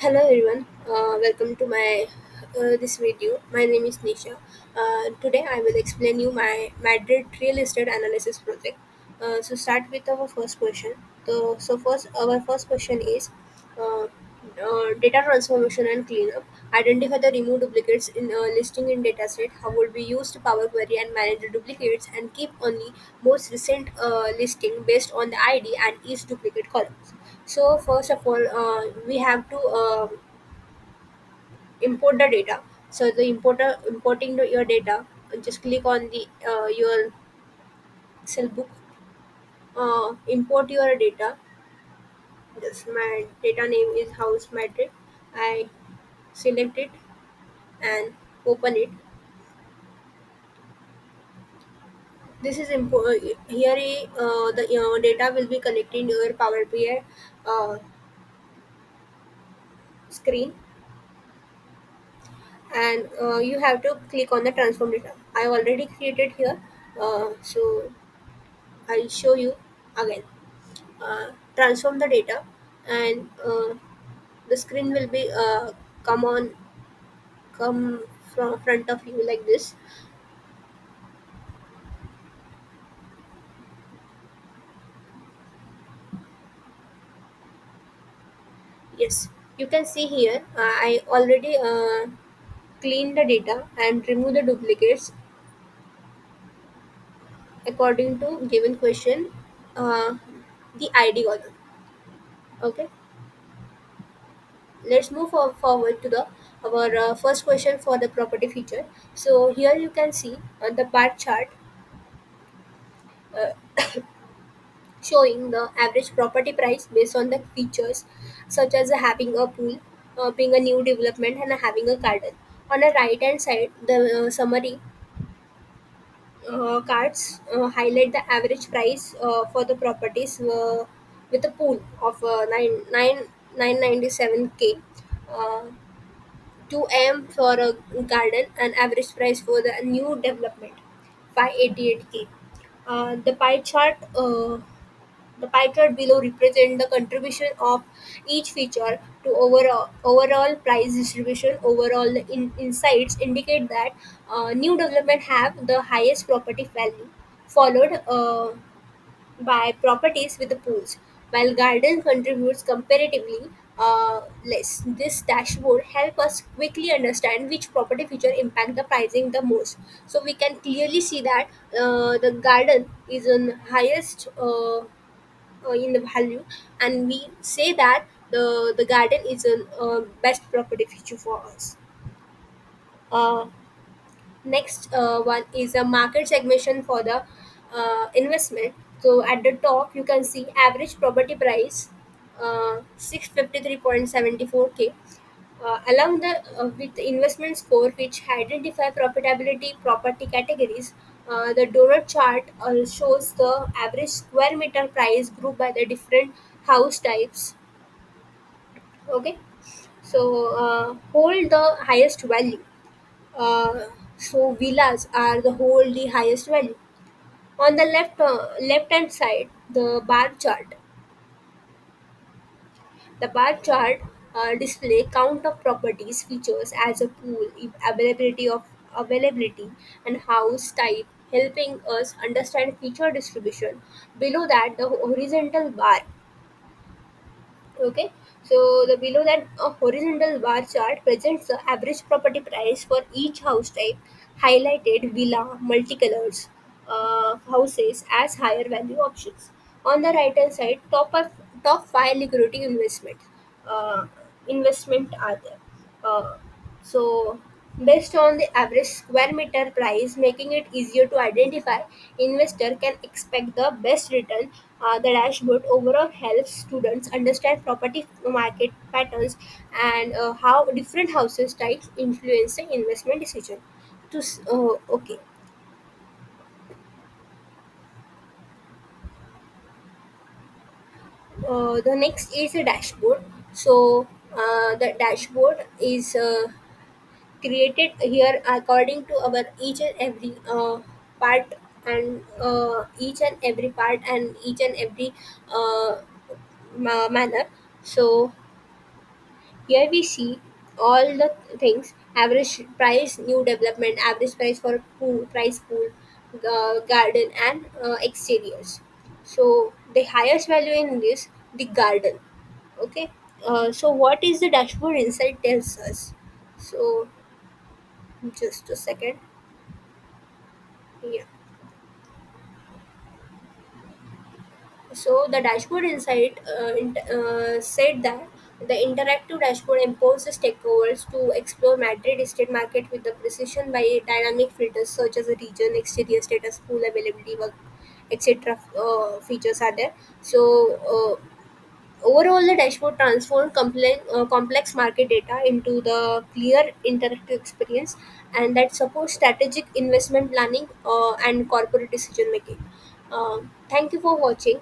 Hello everyone, welcome to my this video. My name is Nisha. Today I will explain you my Madrid real estate analysis project. So start with our first question. First our first question is uh, data transformation and cleanup. Identify the remove duplicates in listing in dataset. How would we use Power Query and manage the duplicates and keep only most recent listing based on the ID and each duplicate columns. So first of all, we have to import the data. So the importing your data, just click on the your Excel book, import your data. Just my data name is house metric. I select it and open it. This is here. The data will be connecting your Power BI screen, and you have to click on the transform data. I already created here, so I'll show you again. Transform the data, and the screen will be come from front of you like this. Yes, you can see here. I already cleaned the data and remove the duplicates according to given question. Uh, the ID column. Okay, let's move forward to the our first question for the property feature. So here you can see on the bar chart, uh, showing the average property price based on the features such as having a pool, being a new development, and having a garden. On the right hand side, the summary cards highlight the average price for the properties with a pool of 997K, uh, 2M for a garden, and average price for the new development 588K. The pie chart. The pie chart below represent the contribution of each feature to overall price distribution. Overall, the insights indicate that new development have the highest property value, followed by properties with the pools, while garden contributes comparatively less. This dashboard help us quickly understand which property feature impact the pricing the most. So we can clearly see that the garden is on highest in the value, and we say that the garden is a best property feature for us. uh, Next one is a market segmentation for the investment. So at the top you can see average property price 653.74K, along the with the investment score which identify profitability property categories. The donut chart shows the average square meter price grouped by the different house types. Okay, so hold the highest value. So villas are the hold the highest value. On the left hand side, the bar chart display count of properties features as a pool, availability, and house type, helping us understand feature distribution. Below that, the horizontal bar. Okay, so the below that a horizontal bar chart presents the average property price for each house type, highlighted villa, multicolors houses as higher value options. On the right hand side, top five liquidity uh, investment are there. So based on the average square meter price, making it easier to identify, investor can expect the best return. The dashboard overall helps students understand property market patterns and how different houses types influence the investment decision. Okay, the next is a dashboard. So the dashboard is created here according to our each and every part, and each and every part and each and every uh, manner. So Here we see all the things: average price, new development, average price for pool, price pool, garden, and exteriors. So the highest value in this, the garden. Okay. So what is the dashboard insight tells us? So just a second. Yeah. So the dashboard insight said that the interactive dashboard empowers the stakeholders to explore Madrid estate market with the precision by dynamic filters such as a region, exterior status, pool availability, work, etc. Features are there. So overall, the dashboard transforms complex market data into the clear interactive experience, and that supports strategic investment planning and corporate decision making. Thank you for watching.